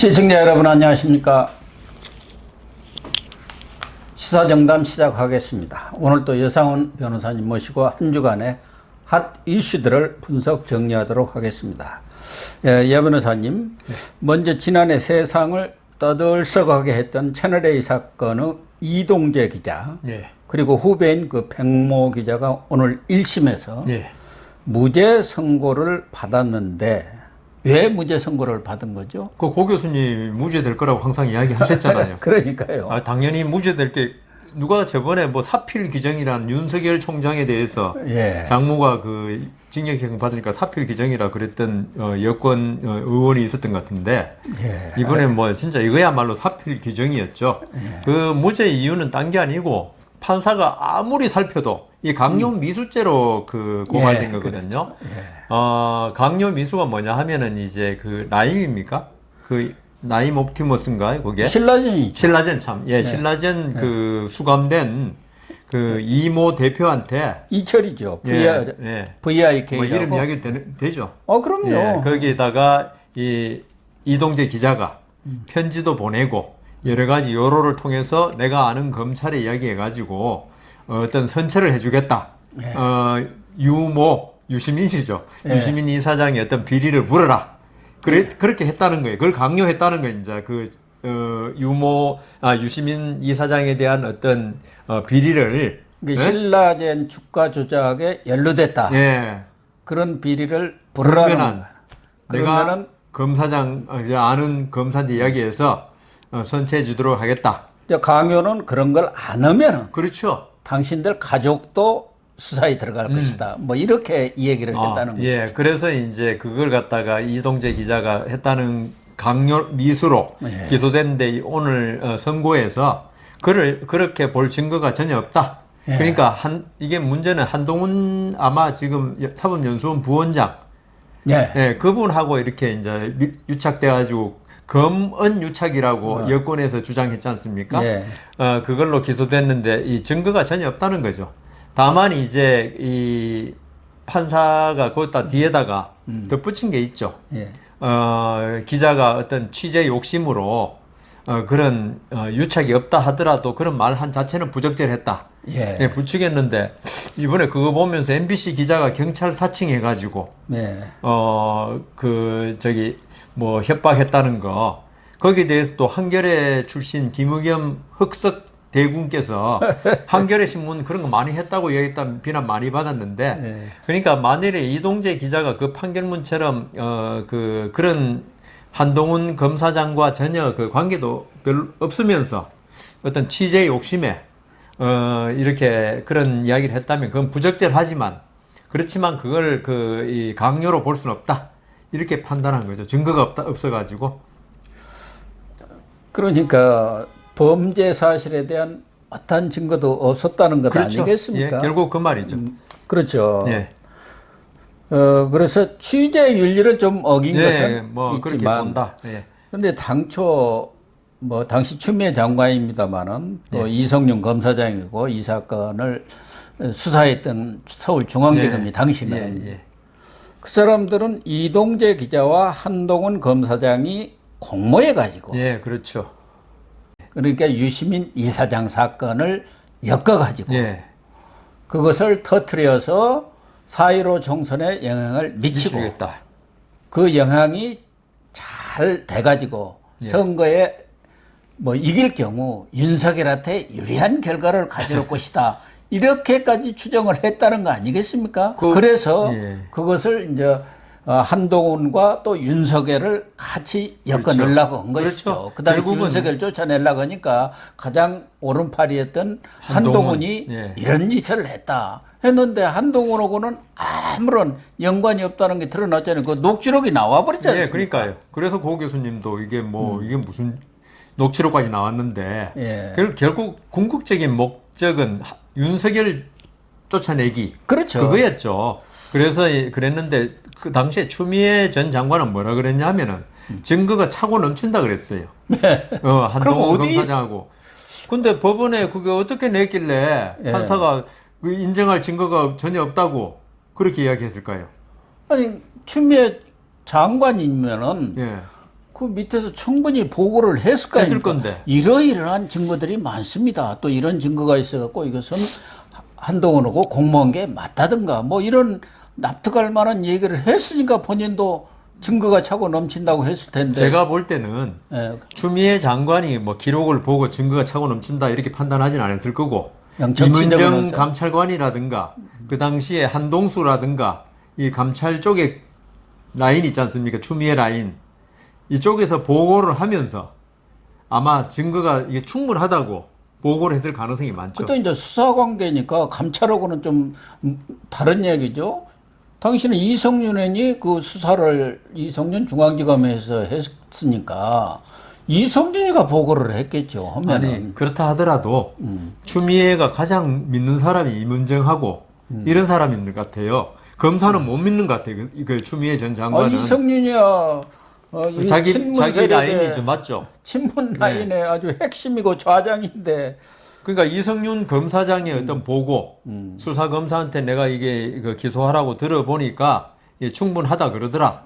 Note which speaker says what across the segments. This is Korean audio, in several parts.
Speaker 1: 시청자 여러분 안녕하십니까. 시사정담 시작하겠습니다. 오늘 또 여상훈 변호사님 모시고 한 주간의 핫 이슈들을 분석 정리하도록 하겠습니다. 예 변호사님, 먼저 지난해 세상을 떠들썩하게 했던 채널A 사건의 이동재 기자, 그리고 후배인 그 백모 기자가 오늘 1심에서 무죄 선고를 받았는데 왜 무죄 선고를 받은 거죠?
Speaker 2: 그 고 교수님 무죄 될 거라고 항상 이야기하셨잖아요.
Speaker 1: 그러니까요.
Speaker 2: 당연히 무죄 될 게, 누가 저번에 뭐 사필 규정이란 윤석열 총장에 대해서 장모가 그 징역형 받으니까 사필 규정이라 그랬던 여권 의원이 있었던 것 같은데 이번에 뭐 진짜 이거야말로 사필 규정이었죠. 그 무죄 이유는 딴 게 아니고 판사가 아무리 살펴도 이 강요 미수죄로 그 고발된 거거든요. 강요 미수가 뭐냐 하면은 이제 그 라임입니까? 그 라임 옵티머스인가요? 그게?
Speaker 1: 신라젠이죠.
Speaker 2: 신라젠 참. 신라젠 그 수감된 그 이모 대표한테
Speaker 1: 이철이죠. VIK라고.
Speaker 2: 뭐 이름 이야기 되죠.
Speaker 1: 그럼요.
Speaker 2: 거기에다가 이동재 기자가 편지도 보내고 여러 가지 여로를 통해서 내가 아는 검찰에 이야기해가지고 어떤 선처를 해주겠다. 유시민 씨죠. 유시민 이사장의 어떤 비리를 물어라. 그렇게 했다는 거예요. 그걸 강요했다는 거예요. 이제 유시민 이사장에 대한 어떤 비리를.
Speaker 1: 신라젠 주가 조작에 연루됐다. 그런 비리를 부르라는 거야.
Speaker 2: 내가 검사장, 아는 검사한테 이야기해서 선처해 주도록 하겠다.
Speaker 1: 강요는 그런 걸 안 하면은.
Speaker 2: 그렇죠.
Speaker 1: 당신들 가족도 수사에 들어갈 것이다. 뭐 이렇게 이 얘기를 했다는 거죠.
Speaker 2: 그래서 이제 그걸 갖다가 이동재 기자가 했다는 강요 미수로 기소됐는데 오늘 선고에서 그렇게 볼 증거가 전혀 없다. 그러니까 이게 문제는 한동훈 아마 지금 사법연수원 부원장 그분하고 이렇게 이제 유착돼가지고 검언 유착이라고 여권에서 주장했지 않습니까? 그걸로 기소됐는데 이 증거가 전혀 없다는 거죠. 다만 이제 이 판사가 거기다 뒤에다가 덧붙인 게 있죠. 기자가 어떤 취재 욕심으로 그런 유착이 없다 하더라도 그런 말 한 자체는 부적절했다. 붙이겠는데 이번에 그거 보면서 MBC 기자가 경찰 사칭해가지고 뭐 협박했다는 거 거기에 대해서 또 한겨레 출신 김의겸 흑석 대군께서 한겨레 신문 그런 거 많이 했다고 얘기했다는 비난 많이 받았는데 그러니까 만일에 이동재 기자가 그 판결문처럼 그런 한동훈 검사장과 전혀 그 관계도 별로 없으면서 어떤 취재 욕심에 이렇게 그런 이야기를 했다면 그건 부적절하지만 그렇지만 그걸 이 강요로 볼 수는 없다. 이렇게 판단한 거죠. 증거가 없어가지고.
Speaker 1: 그러니까 범죄 사실에 대한 어떠한 증거도 없었다는 것
Speaker 2: 그렇죠.
Speaker 1: 아니겠습니까?
Speaker 2: 결국 그 말이죠.
Speaker 1: 그렇죠. 그래서 취재 윤리를 좀 어긴 것은 있지만, 그런데 당초 당시 추미애 장관입니다만은 또 이성윤 검사장이고 이 사건을 수사했던 서울중앙지검이 당시는 그 사람들은 이동재 기자와 한동훈 검사장이 공모해가지고.
Speaker 2: 그렇죠.
Speaker 1: 그러니까 유시민 이사장 사건을 엮어가지고. 그것을 터뜨려서 4.15 총선에 영향을 미치고. 그 영향이 잘 돼가지고 선거에 이길 경우 윤석열한테 유리한 결과를 가져올 것이다. 이렇게까지 추정을 했다는 거 아니겠습니까? 그래서 그것을 이제 한동훈과 또 윤석열을 같이 엮어 넣으려고 한 것이죠. 그 당시 윤석열 쫓아내려고 하니까 가장 오른팔이었던 한동훈이 이런 짓을 했는데 한동훈하고는 아무런 연관이 없다는 게 드러났잖아요. 그 녹취록이 나와버렸지 않습니까?
Speaker 2: 그러니까요. 그래서 고 교수님도 이게 이게 무슨 녹취록까지 나왔는데 결국 궁극적인 목적은 윤석열 쫓아내기 그거였죠. 그래서 그랬는데 그 당시에 추미애 전 장관은 뭐라 그랬냐면은 증거가 차고 넘친다 그랬어요. 한동훈 검사장하고. 근데 법원에 그게 어떻게 냈길래 판사가 그 인정할 증거가 전혀 없다고 그렇게 이야기했을까요?
Speaker 1: 아니 추미애 장관이면은 그 밑에서 충분히 보고를 했을 거
Speaker 2: 했을
Speaker 1: 아닙니까?
Speaker 2: 건데.
Speaker 1: 이러이러한 증거들이 많습니다. 또 이런 증거가 있어갖고 이것은 한동훈하고 공모한 게 맞다든가 뭐 이런 납득할 만한 얘기를 했으니까 본인도 증거가 차고 넘친다고 했을 텐데.
Speaker 2: 제가 볼 때는
Speaker 1: 예,
Speaker 2: 추미애 장관이 뭐 기록을 보고 증거가 차고 넘친다 이렇게 판단하진 않았을 거고
Speaker 1: 양천치적으로는
Speaker 2: 임은정 감찰관이라든가 그 당시에 한동수라든가 이 감찰 쪽에 라인 있지 않습니까? 추미애 라인 이쪽에서 보고를 하면서 아마 증거가 이게 충분하다고 보고를 했을 가능성이 많죠.
Speaker 1: 그것도 이제 수사 관계니까 감찰하고는 좀 다른 얘기죠. 당신은 이성윤 의원이 그 수사를 이성윤 중앙지검에서 했으니까 이성준이가 보고를 했겠죠. 하면은.
Speaker 2: 아니 그렇다 하더라도 추미애가 가장 믿는 사람이 임은정하고 이런 사람인 것 같아요. 검사는 못 믿는 것 같아요. 그 추미애 전 장관은
Speaker 1: 이성윤이야. 이
Speaker 2: 자기
Speaker 1: 친문
Speaker 2: 라인이
Speaker 1: 세력의
Speaker 2: 좀 맞죠.
Speaker 1: 친문 라인의 아주 핵심이고 좌장인데.
Speaker 2: 그러니까 이성윤 검사장의 어떤 보고 수사 검사한테 내가 이게 그 기소하라고 들어보니까 예, 충분하다 그러더라.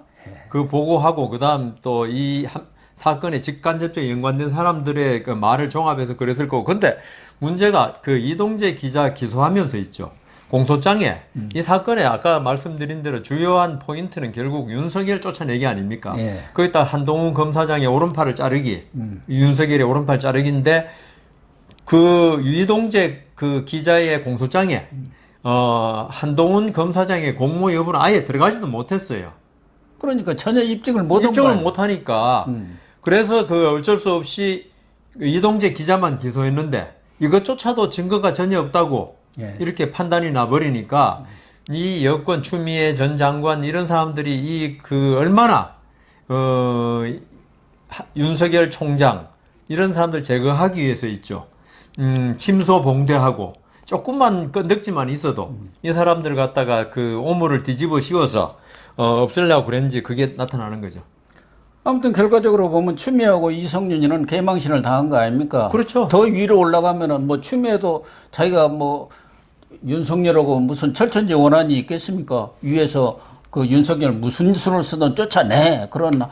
Speaker 2: 그 보고하고 그다음 또 이 사건에 직간접적으로 연관된 사람들의 그 말을 종합해서 그랬을 거고. 근데 문제가 그 이동재 기자 기소하면서 있죠. 공소장에 이 사건에 아까 말씀드린 대로 주요한 포인트는 결국 윤석열 쫓아내기 아닙니까?
Speaker 1: 예.
Speaker 2: 거기다 한동훈 검사장의 오른팔을 자르기, 윤석열의 오른팔 자르기인데 그 이동재 그 기자의 공소장에 한동훈 검사장의 공모 여부는 아예 들어가지도 못했어요.
Speaker 1: 그러니까 전혀 입증을 못한
Speaker 2: 입증을
Speaker 1: 거예요.
Speaker 2: 못하니까 그래서 그 어쩔 수 없이 이동재 기자만 기소했는데 이것조차도 증거가 전혀 없다고
Speaker 1: 예.
Speaker 2: 이렇게 판단이 나버리니까 이 여권 추미애 전 장관 이런 사람들이 이 그 얼마나 윤석열 총장 이런 사람들 제거하기 위해서 있죠. 침소봉대하고 조금만 늑지만 있어도 이 사람들 갖다가 그 오물을 뒤집어 씌워서 없애려고 그랬는지 그게 나타나는 거죠.
Speaker 1: 아무튼 결과적으로 보면 추미애하고 이성윤이는 개망신을 당한 거 아닙니까?
Speaker 2: 그렇죠.
Speaker 1: 더 위로 올라가면은 뭐 추미애도 자기가 뭐 윤석열하고 무슨 철천지 원한이 있겠습니까? 위에서 그 윤석열 무슨 수를 쓰든 쫓아내 그런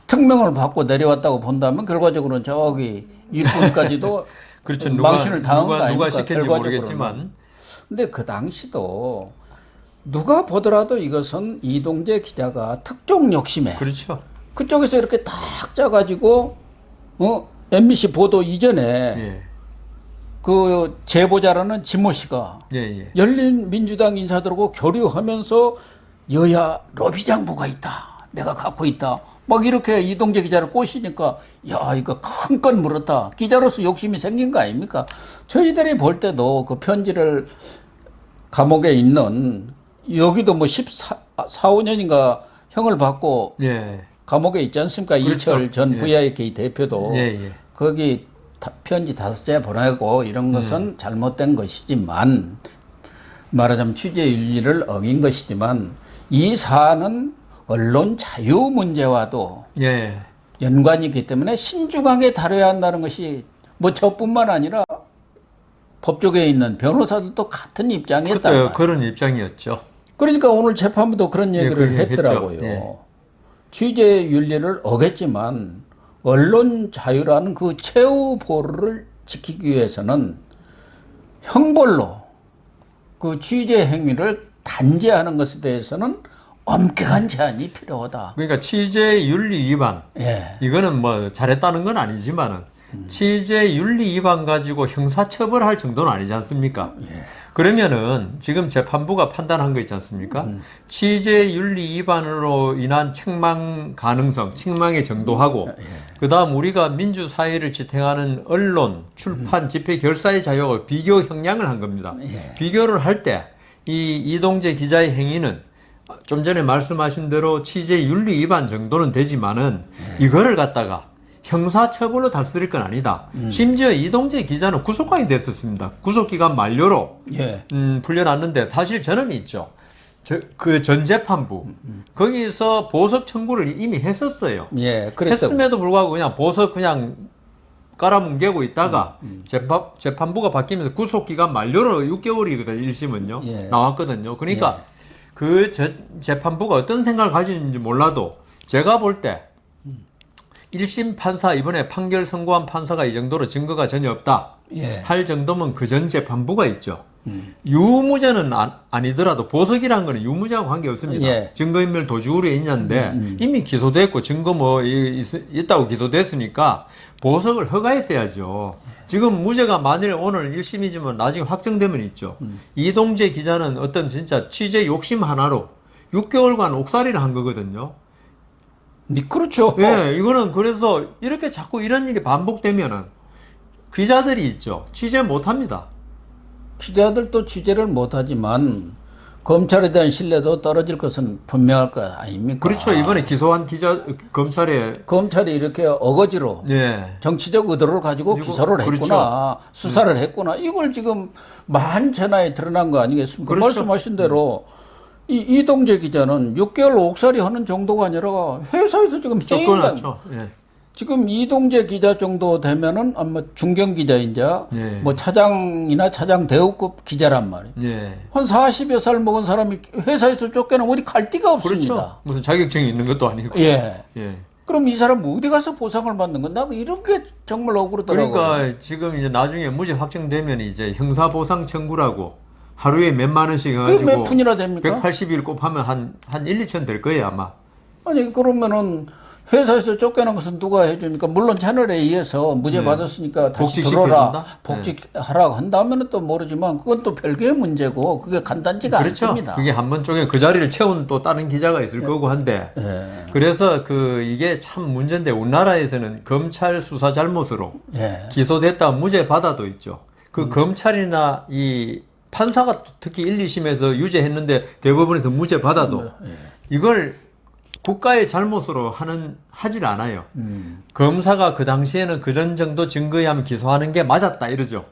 Speaker 1: 특명을 받고 내려왔다고 본다면 결과적으로는 저기 일본까지도
Speaker 2: 그렇죠.
Speaker 1: 망신을 당한 거 아닙니까?
Speaker 2: 누가 시켰는지
Speaker 1: 결과적으로는.
Speaker 2: 모르겠지만
Speaker 1: 근데 그 당시도 누가 보더라도 이것은 이동재 기자가 특종 욕심에
Speaker 2: 그렇죠.
Speaker 1: 그쪽에서 이렇게 탁 짜가지고 MBC 보도 이전에
Speaker 2: 예.
Speaker 1: 그 제보자라는 진모 씨가
Speaker 2: 예, 예.
Speaker 1: 열린 민주당 인사들하고 교류하면서 여야 로비장부가 있다. 내가 갖고 있다. 막 이렇게 이동재 기자를 꼬시니까 야 이거 큰 건 물었다. 기자로서 욕심이 생긴 거 아닙니까? 저희들이 볼 때도 그 편지를 감옥에 있는 여기도 뭐 14, 5년인가 형을 받고
Speaker 2: 예.
Speaker 1: 감옥에 있지 않습니까?
Speaker 2: 그렇죠.
Speaker 1: 이철 전
Speaker 2: 예.
Speaker 1: VIK 대표도
Speaker 2: 예, 예.
Speaker 1: 거기 편지 5째 보내고 이런 것은 잘못된 것이지만 말하자면 취재윤리를 어긴 것이지만 이 사안은 언론 자유 문제와도
Speaker 2: 예.
Speaker 1: 연관이 있기 때문에 신중하게 다뤄야 한다는 것이 뭐 저뿐만 아니라 법조계에 있는 변호사들도 같은 입장이었단
Speaker 2: 그때
Speaker 1: 말이에요.
Speaker 2: 그런 입장이었죠.
Speaker 1: 그러니까 오늘 재판부도 그런
Speaker 2: 예,
Speaker 1: 얘기를
Speaker 2: 그렇게
Speaker 1: 했더라고요.
Speaker 2: 했죠. 예.
Speaker 1: 취재 윤리를 어겼지만 언론 자유라는 그 최후 보루를 지키기 위해서는 형벌로 그 취재 행위를 단죄하는 것에 대해서는 엄격한 제한이 필요하다.
Speaker 2: 그러니까 취재 윤리 위반
Speaker 1: 예.
Speaker 2: 이거는 뭐 잘했다는 건 아니지만은 취재 윤리 위반 가지고 형사 처벌할 정도는 아니지 않습니까? 그러면은 지금 재판부가 판단한 거 있지 않습니까? 취재 윤리 위반으로 인한 책망 가능성, 책망의 정도하고 그다음 우리가 민주 사회를 지탱하는 언론, 출판, 집회, 결사의 자유와 비교 형량을 한 겁니다. 비교를 할 때 이 이동재 기자의 행위는 좀 전에 말씀하신 대로 취재 윤리 위반 정도는 되지만은 이거를 갖다가 형사처벌로 다스릴 건 아니다. 심지어 이동재 기자는 구속관이 됐었습니다. 구속기간 만료로
Speaker 1: 예.
Speaker 2: 풀려났는데 사실 저는 있죠. 그 전 재판부 거기서 보석 청구를 이미 했었어요.
Speaker 1: 예. 그랬다고.
Speaker 2: 했음에도 불구하고 그냥 보석 그냥 깔아뭉개고 있다가 재판부가 바뀌면서 구속기간 만료로 6개월이거든요. 1심은요.
Speaker 1: 예.
Speaker 2: 나왔거든요. 그러니까 그 재판부가 어떤 생각을 가지는지 몰라도 제가 볼 때 1심 판사 이번에 판결 선고한 판사가 이 정도로 증거가 전혀 없다
Speaker 1: 예.
Speaker 2: 할 정도면 그 전 재판부가 있죠. 유무죄는 아니더라도 보석이라는 거는 유무죄하고 관계없습니다.
Speaker 1: 예.
Speaker 2: 증거인멸 도주우려 있냐인데 이미 기소됐고 증거 뭐 있다고 기소됐으니까 보석을 허가했어야죠. 지금 무죄가 만일 오늘 1심이지만 나중에 확정되면 있죠. 이동재 기자는 어떤 진짜 취재 욕심 하나로 6개월간 옥살이를 한 거거든요.
Speaker 1: 그렇죠.
Speaker 2: 예, 이거는 그래서 이렇게 자꾸 이런 일이 반복되면은 기자들이 있죠. 취재 못 합니다.
Speaker 1: 기자들도 취재를 못하지만 검찰에 대한 신뢰도 떨어질 것은 분명할 것 아닙니까?
Speaker 2: 그렇죠. 이번에 기소한 검찰에
Speaker 1: 검찰이 이렇게 어거지로
Speaker 2: 예.
Speaker 1: 정치적 의도를 가지고 기소를 했구나,
Speaker 2: 그렇죠.
Speaker 1: 수사를 했구나. 이걸 지금 만천하에 드러난 거 아니겠습니까?
Speaker 2: 그렇죠.
Speaker 1: 말씀하신 대로 이동재 기자는 6개월 옥살이 하는 정도가 아니라 회사에서 지금 해임당.
Speaker 2: 쫓겨났죠. 예.
Speaker 1: 지금 이동재 기자 정도 되면은 아마 중견 기자인자,
Speaker 2: 예.
Speaker 1: 뭐 차장이나 차장 대우급 기자란 말이에요.
Speaker 2: 예.
Speaker 1: 한 40여 살 먹은 사람이 회사에서 쫓겨나면 어디 갈 데가 없습니다.
Speaker 2: 그렇죠. 무슨 자격증이 있는 것도 아니고.
Speaker 1: 예.
Speaker 2: 예.
Speaker 1: 그럼 이 사람 어디 가서 보상을 받는 건? 나 이런 게 정말 억울하더라고요.
Speaker 2: 그러니까 지금 이제 나중에 무죄 확정되면 이제 형사보상 청구라고 하루에 몇만 원씩
Speaker 1: 그게
Speaker 2: 해가지고
Speaker 1: 몇 푼이나 됩니까?
Speaker 2: 180일 곱하면 한 1, 2천 될 거예요 아마.
Speaker 1: 아니 그러면은 회사에서 쫓겨난 것은 누가 해줍니까? 물론 채널에 의해서 무죄 받았으니까 다시 들어라, 복직하라고 한다면은 또 모르지만 그건 또 별개의 문제고 그게 간단치가
Speaker 2: 그렇죠.
Speaker 1: 않습니다.
Speaker 2: 그게 한 번 쪽에 그 자리를 채운 또 다른 기자가 있을 거고 한데 그래서 이게 참 문제인데 우리나라에서는 검찰 수사 잘못으로 기소됐다 무죄 받아도 있죠. 그 검찰이나 이 판사가 특히 1, 2심에서 유죄했는데 대법원에서 무죄 받아도 이걸 국가의 잘못으로 하질 않아요. 검사가 그 당시에는 그런 정도 증거에 의하면 기소하는 게 맞았다 이러죠.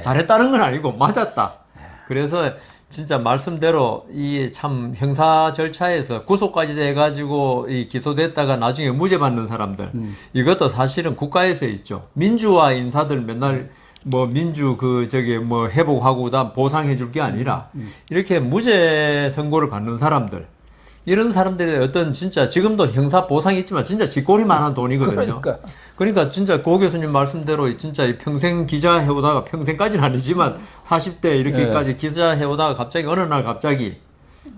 Speaker 2: 잘했다는 건 아니고 맞았다. 그래서 진짜 말씀대로 이 참 형사 절차에서 구속까지 돼가지고 이 기소됐다가 나중에 무죄 받는 사람들 이것도 사실은 국가에서 있죠. 민주화 인사들 맨날 뭐 민주 뭐 회복하고 그다음 보상해 줄 게 아니라 이렇게 무죄 선고를 받는 사람들 이런 사람들의 어떤 진짜 지금도 형사 보상이 있지만 진짜 쥐꼬리만한 돈이거든요. 그러니까 진짜 고 교수님 말씀대로 진짜 평생 기자 해오다가 평생까지는 아니지만 40대 이렇게까지 기자 해오다가 갑자기 어느 날 갑자기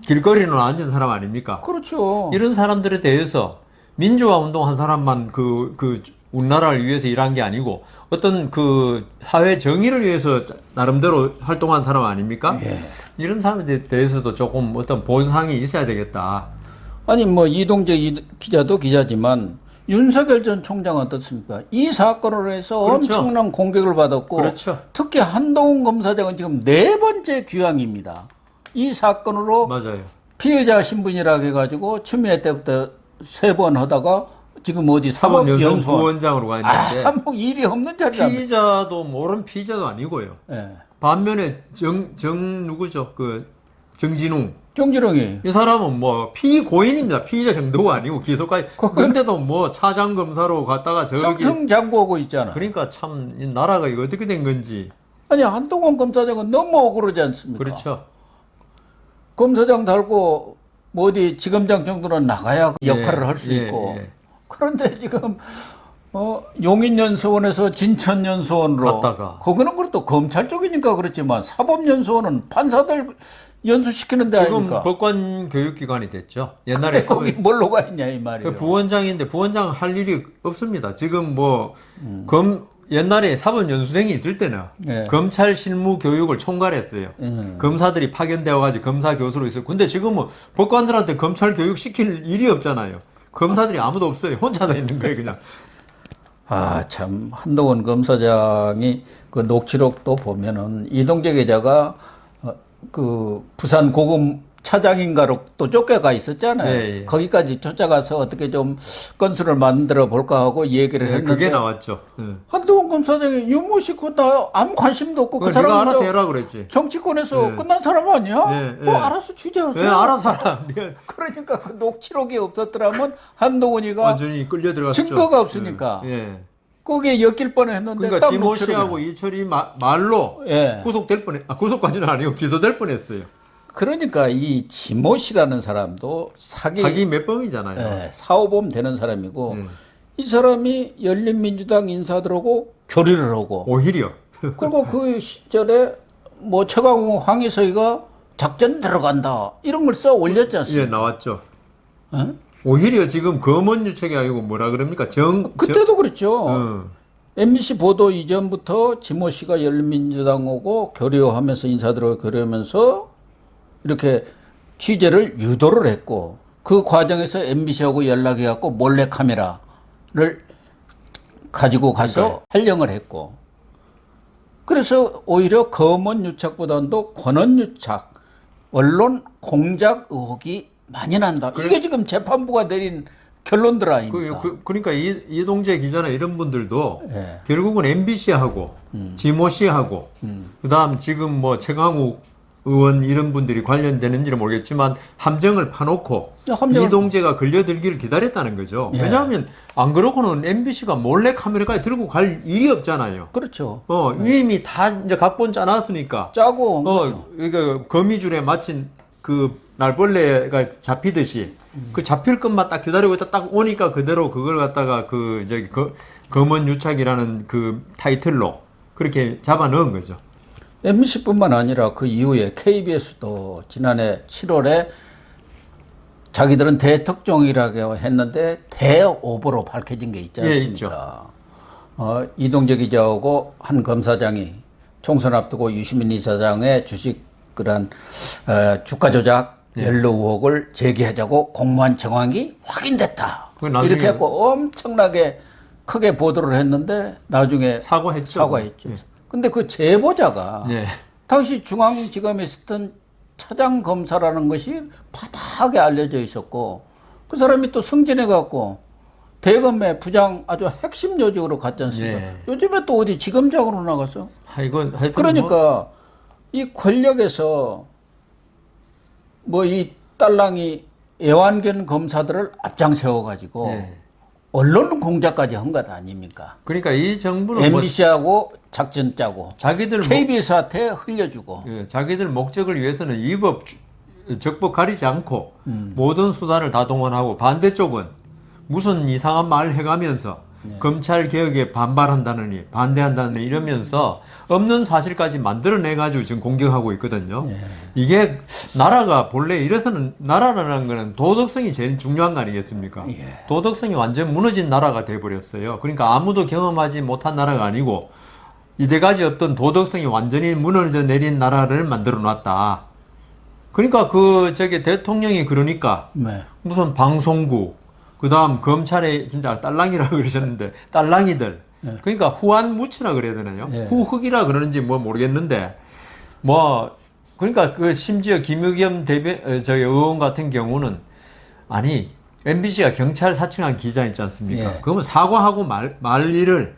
Speaker 2: 길거리에 앉은 사람 아닙니까?
Speaker 1: 그렇죠.
Speaker 2: 이런 사람들에 대해서 민주화 운동한 사람만 우리나라를 위해서 일한 게 아니고 어떤 사회 정의를 위해서 나름대로 활동한 사람 아닙니까? 이런 사람에 대해서도 조금 어떤 보상이 있어야 되겠다.
Speaker 1: 아니 뭐 이동재 기자도 기자지만 윤석열 전 총장은 어떻습니까? 이 사건으로 해서
Speaker 2: 그렇죠.
Speaker 1: 엄청난 공격을 받았고
Speaker 2: 그렇죠.
Speaker 1: 특히 한동훈 검사장은 지금 4번째 귀향입니다. 이 사건으로
Speaker 2: 맞아요.
Speaker 1: 피해자 신분이라고 해가지고 추미애 때부터 3번 하다가 지금 어디
Speaker 2: 사법연수원
Speaker 1: 사법연수원
Speaker 2: 부원장으로 가 있는데
Speaker 1: 뭐 일이 없는 자리라.
Speaker 2: 피의자도 모르는 피의자도 아니고요. 반면에 누구죠? 정진웅.
Speaker 1: 정지롱이.
Speaker 2: 이 사람은 뭐 피고인입니다. 피의자 정도가 아니고 기소까지. 근데도 뭐 차장 검사로 갔다가 저기
Speaker 1: 승승장구하고 있잖아.
Speaker 2: 그러니까 참 이 나라가 이거 어떻게 된 건지.
Speaker 1: 아니 한동훈 검사장은 너무 억울하지 않습니까?
Speaker 2: 그렇죠.
Speaker 1: 검사장 달고 뭐 어디 지검장 정도는 나가야 그 역할을 할 수 있고. 그런데 지금 용인연수원에서 진천연수원으로
Speaker 2: 갔다가
Speaker 1: 거기는 그래도 검찰 쪽이니까 그렇지만 사법연수원은 판사들 연수시키는 데
Speaker 2: 지금
Speaker 1: 아닙니까?
Speaker 2: 법관 교육기관이 됐죠. 옛날에
Speaker 1: 거기 뭘로 가 있냐 이 말이에요.
Speaker 2: 부원장인데 부원장 할 일이 없습니다. 지금 옛날에 사법연수생이 있을 때는 검찰 실무 교육을 총괄했어요. 검사들이 파견되어 가지고 검사 교수로 있어요. 근데 지금은 법관들한테 검찰 교육 시킬 일이 없잖아요. 검사들이 아무도 없어요. 혼자 다 있는 거예요, 그냥.
Speaker 1: 참 한동훈 검사장이 그 녹취록도 보면은 이동재 기자가 부산 고검 차장인가로 또 쫓겨가 있었잖아요. 거기까지 쫓아가서 어떻게 좀 건수를 만들어 볼까 하고 얘기를 했는데
Speaker 2: 그게 나왔죠.
Speaker 1: 한동훈 검사장이 유무시고 나 아무 관심도 없고 그
Speaker 2: 사람
Speaker 1: 사람은
Speaker 2: 알아서 해라 그랬지.
Speaker 1: 정치권에서 끝난 사람 아니야? 알아서 취재하세요.
Speaker 2: 알아서 하라.
Speaker 1: 그러니까 그 녹취록이 없었더라면 한동훈이가
Speaker 2: 완전히 끌려 들어갔죠.
Speaker 1: 증거가 없으니까 거기에 엮일 뻔했는데
Speaker 2: 그러니까 지모 씨하고 이철이 말로 구속될 구속까지는 아니고 기소될 뻔했어요.
Speaker 1: 그러니까 이 지모 씨라는 사람도 사기
Speaker 2: 몇 범이잖아요.
Speaker 1: 4, 5범 되는 사람이고 이 사람이 열린민주당 인사들하고 교류를 하고
Speaker 2: 오히려
Speaker 1: 그리고 그 시절에 뭐 최강욱 황희서이가 작전 들어간다 이런 걸 써 올렸지 않습니까?
Speaker 2: 예, 나왔죠.
Speaker 1: 어?
Speaker 2: 오히려 지금 검언 유착이 아니고 뭐라 그럽니까?
Speaker 1: 그때도 그랬죠.
Speaker 2: 어.
Speaker 1: MBC 보도 이전부터 지모 씨가 열린민주당하고 교류하면서 인사들하고 교류하면서 이렇게 취재를 유도를 했고 그 과정에서 MBC하고 연락해갖고 몰래 카메라를 가지고 가서 촬영을 했고 그래서 오히려 검언 유착보다도 권언 유착, 언론 공작 의혹이 많이 난다. 이게 지금 재판부가 내린 결론들 아닙니까?
Speaker 2: 그러니까 이동재 기자나 이런 분들도
Speaker 1: 예.
Speaker 2: 결국은 MBC하고 지모 씨하고 그다음 지금 뭐 최강욱 의원 이런 분들이 관련되는지는 모르겠지만 함정을 파놓고 이동재가 걸려들기를 기다렸다는 거죠.
Speaker 1: 예.
Speaker 2: 왜냐하면 안 그러고는 MBC가 몰래 카메라까지 들고 갈 일이 없잖아요.
Speaker 1: 그렇죠.
Speaker 2: 이미 다 이제 각본 짜놨으니까.
Speaker 1: 짜고 온 거죠.
Speaker 2: 이거 거미줄에 마친 그 날벌레가 잡히듯이 그 잡힐 것만 딱 기다리고 있다 딱 오니까 그대로 그걸 갖다가 그 저기 검언 유착이라는 그 타이틀로 그렇게 잡아 넣은 거죠.
Speaker 1: MBC뿐만 아니라 그 이후에 KBS도 지난해 7월에 자기들은 대특종이라고 했는데 대오보로 밝혀진 게 있지 않습니까? 이동재 기자하고 한 검사장이 총선 앞두고 유시민 이사장의 주식 그런 주가 조작 연루 의혹을 제기하자고 공무원 정황이 확인됐다. 이렇게 했고 엄청나게 크게 보도를 했는데 나중에
Speaker 2: 사과했죠.
Speaker 1: 근데 그 제보자가
Speaker 2: 예.
Speaker 1: 당시 중앙지검에 있었던 차장 검사라는 것이 바닥에 알려져 있었고 그 사람이 또 승진해 갖고 대검의 부장 아주 핵심 요직으로 갔지 않습니까?
Speaker 2: 예.
Speaker 1: 요즘에 또 어디 지검장으로 나갔어?
Speaker 2: 이건 하여튼
Speaker 1: 그러니까 이 권력에서 뭐 이 딸랑이 애완견 검사들을 앞장 세워가지고
Speaker 2: 예.
Speaker 1: 언론 공작까지 한 것 아닙니까?
Speaker 2: 그러니까 이 정부는
Speaker 1: MBC하고 작전 짜고
Speaker 2: 자기들
Speaker 1: KBS한테 흘려주고
Speaker 2: 자기들 목적을 위해서는 위법 적법 가리지 않고 모든 수단을 다 동원하고 반대쪽은 무슨 이상한 말 해가면서 검찰 개혁에 반발한다느니 반대한다느니 이러면서 없는 사실까지 만들어내가지고 지금 공격하고 있거든요. 이게 나라가 본래 이래서는 나라라는 거는 도덕성이 제일 중요한 거 아니겠습니까? 도덕성이 완전 무너진 나라가 돼버렸어요. 그러니까 아무도 경험하지 못한 나라가 아니고 이때까지 없던 도덕성이 완전히 무너져 내린 나라를 만들어 놨다. 그러니까 저기 대통령이 그러니까 무슨 방송국 그 다음 검찰에 진짜 딸랑이라고 그러셨는데 딸랑이들 그러니까 후한무치라 그래야 되나요? 후흑이라 그러는지 뭐 모르겠는데 뭐 그러니까 그 심지어 김의겸 저기 의원 같은 경우는 아니 MBC가 경찰 사칭한 기자 있지 않습니까? 그러면 사과하고 말 일을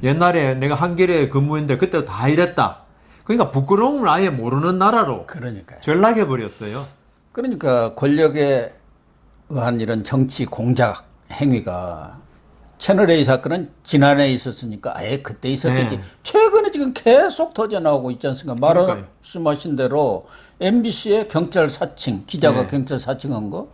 Speaker 2: 옛날에 내가 한겨레에 근무했는데 그때 다 이랬다. 그러니까 부끄러움을 아예 모르는 나라로 전락해 버렸어요.
Speaker 1: 그러니까 권력에 의한 이런 정치 공작 행위가 채널A 사건은 지난해에 있었으니까 아예 그때 있었겠지. 최근에 지금 계속 터져나오고 있지 않습니까? 말씀하신 대로 MBC의 경찰 사칭, 기자가 경찰 사칭한 거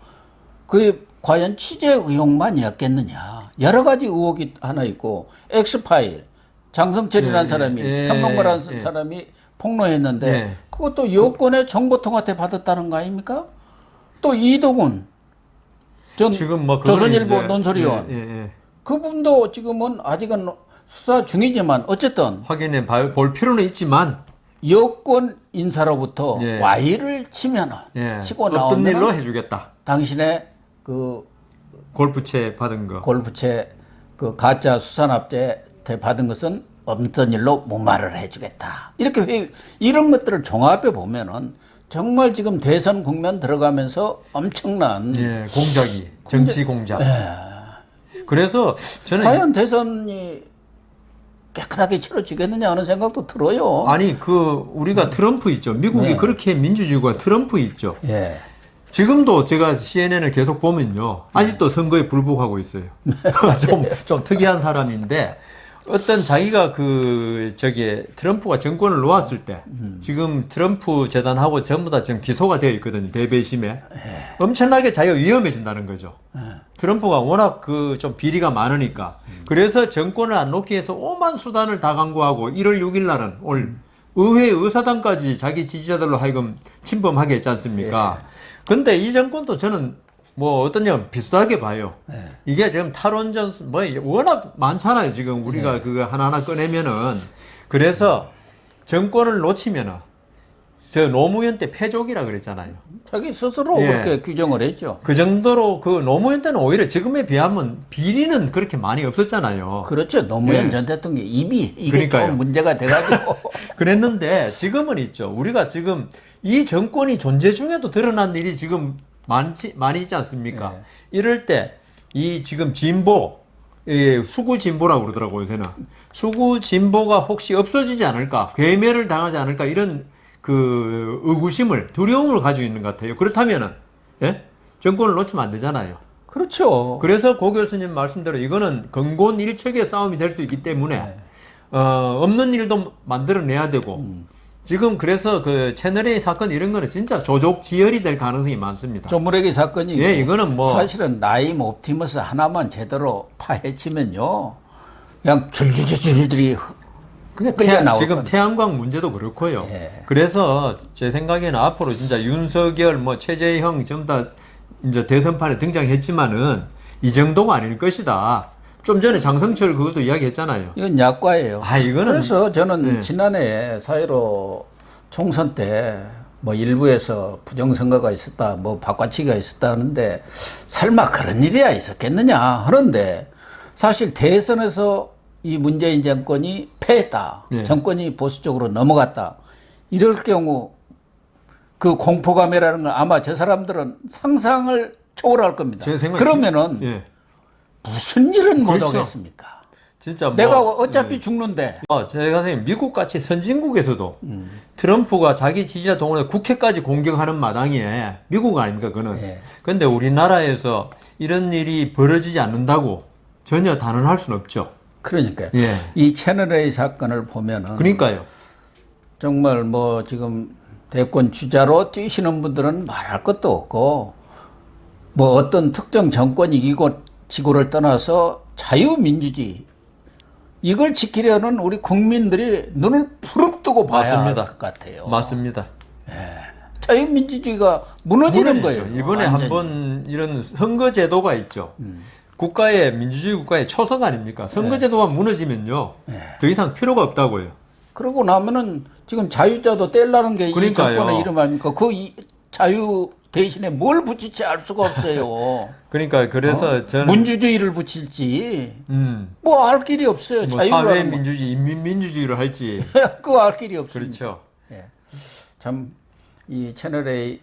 Speaker 1: 그게 과연 취재 의혹만이었겠느냐. 여러 가지 의혹이 하나 있고 엑스파일, 장성철이라는 사람이 평론가라는 사람이 폭로했는데 그것도 여권의 정보통합대 받았다는 거 아닙니까? 또 이동훈 전
Speaker 2: 지금 뭐
Speaker 1: 조선일보 논설위원 그분도 지금은 아직은 수사 중이지만 어쨌든
Speaker 2: 확인해 볼 필요는 있지만
Speaker 1: 여권 인사로부터 와이를 치면은 치고 나오면
Speaker 2: 어떤 일로 해주겠다.
Speaker 1: 당신의 그
Speaker 2: 골프채 받은 거
Speaker 1: 골프채 그 가짜 수산업체 받은 것은 어떤 일로 무마를 해주겠다. 이렇게 이런 것들을 종합해 보면은 정말 지금 대선 국면 들어가면서 엄청난
Speaker 2: 공작이 정치 공작. 그래서 저는
Speaker 1: 과연 대선이 깨끗하게 치러지겠느냐 하는 생각도 들어요.
Speaker 2: 아니 우리가 트럼프 있죠. 미국이 그렇게 민주주의가 트럼프 있죠. 지금도 제가 CNN을 계속 보면요. 아직도 선거에 불복하고 있어요. 좀 특이한 사람인데 어떤 자기가 트럼프가 정권을 놓았을 때 지금 트럼프 재단하고 전부 다 지금 기소가 되어 있거든요. 대배심에. 엄청나게 자기가 위험해진다는 거죠. 트럼프가 워낙 좀 비리가 많으니까. 그래서 정권을 안 놓기 위해서 오만 수단을 다 강구하고 1월 6일 날은 올 의회 의사당까지 자기 지지자들로 하여금 침범하게 했지 않습니까? 근데 이 정권도 저는 뭐 어떤 점 비슷하게 봐요. 이게 지금 탈원전 뭐 워낙 많잖아요. 지금 우리가 그거 하나하나 꺼내면은. 그래서 정권을 놓치면은 저 노무현 때 패족이라 그랬잖아요.
Speaker 1: 자기 스스로 그렇게 규정을 했죠.
Speaker 2: 그 정도로 그 노무현 때는 오히려 지금에 비하면 비리는 그렇게 많이 없었잖아요.
Speaker 1: 그렇죠. 노무현 전 대통령 입이 이게
Speaker 2: 그러니까요.
Speaker 1: 좀 문제가 돼가지고
Speaker 2: 그랬는데 지금은 있죠. 우리가 지금 이 정권이 존재 중에도 드러난 일이 지금 많이 있지 않습니까? 이럴 때 이 지금 진보, 수구 진보라고 그러더라고요, 요새는. 수구 진보가 혹시 없어지지 않을까, 괴멸을 당하지 않을까, 이런 의구심을, 두려움을 가지고 있는 것 같아요. 그렇다면은, 정권을 놓치면 안 되잖아요.
Speaker 1: 그렇죠.
Speaker 2: 그래서 고 교수님 말씀대로 이거는 근곤일척의 싸움이 될 수 있기 때문에, 없는 일도 만들어내야 되고, 지금 그래서 채널A 사건 이런 거는 진짜 조족지혈이 될 가능성이 많습니다.
Speaker 1: 조무래기 사건이
Speaker 2: 이거는 뭐
Speaker 1: 사실은 나임 옵티머스 하나만 제대로 파헤치면요, 그냥 줄줄줄줄들이 끌려 나올
Speaker 2: 지금
Speaker 1: 겁니다.
Speaker 2: 태양광 문제도 그렇고요. 그래서 제 생각에는 앞으로 진짜 윤석열, 최재형 전부 다 이제 대선판에 등장했지만은 이 정도가 아닐 것이다. 좀 전에 장성철 그것도 이야기했잖아요.
Speaker 1: 이건 약과예요.
Speaker 2: 이거는
Speaker 1: 그래서 저는 지난해 4.15 총선 때 뭐 일부에서 부정선거가 있었다, 뭐 바꿔치기가 있었다 하는데 설마 그런 일이야 있었겠느냐 하는데 사실 대선에서 이 문재인 정권이 패했다. 정권이 보수 쪽으로 넘어갔다. 이럴 경우 그 공포감이라는 건 아마 저 사람들은 상상을 초월할 겁니다. 그러면은 무슨 일은 못 하겠습니까?
Speaker 2: 진짜
Speaker 1: 내가 어차피 죽는데.
Speaker 2: 제가 생각해 미국 같이 선진국에서도 트럼프가 자기 지지자 동원해 국회까지 공격하는 마당에 미국 아닙니까 그거는. 그런데 우리나라에서 이런 일이 벌어지지 않는다고 전혀 단언할 수는 없죠.
Speaker 1: 그러니까요. 이 채널A 사건을 보면은
Speaker 2: 그러니까요.
Speaker 1: 정말 뭐 지금 대권 주자로 뛰시는 분들은 말할 것도 없고 뭐 어떤 특정 정권이 이기고 지구를 떠나서 자유민주주의 이걸 지키려는 우리 국민들이 눈을 부릅뜨고 봐야 할 것 같아요.
Speaker 2: 맞습니다.
Speaker 1: 자유민주주의가 무너지는 거예요.
Speaker 2: 이번에 한번 이런 선거제도가 있죠. 민주주의 국가의 초석 아닙니까? 선거제도가 무너지면요. 더 이상 필요가 없다고요.
Speaker 1: 그러고 나면은 지금 자유자도 떼려는 게 이 정권의 이름 아닙니까? 자유 대신에 뭘 붙일지 알 수가 없어요.
Speaker 2: 그러니까 그래서 저는
Speaker 1: 민주주의를 붙일지 뭐 할 길이 없어요.
Speaker 2: 뭐 사회 민주주의, 인민 민주주의를 할지
Speaker 1: 그거 할 길이 없어요.
Speaker 2: 그렇죠.
Speaker 1: 참 이 채널A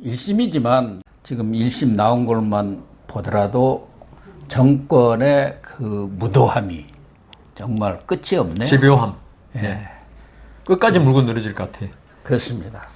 Speaker 1: 1심이지만 지금 1심 나온 걸만 보더라도 정권의 그 무도함이 정말 끝이 없네요.
Speaker 2: 집요함. 끝까지 물고 늘어질 것 같아요.
Speaker 1: 그렇습니다.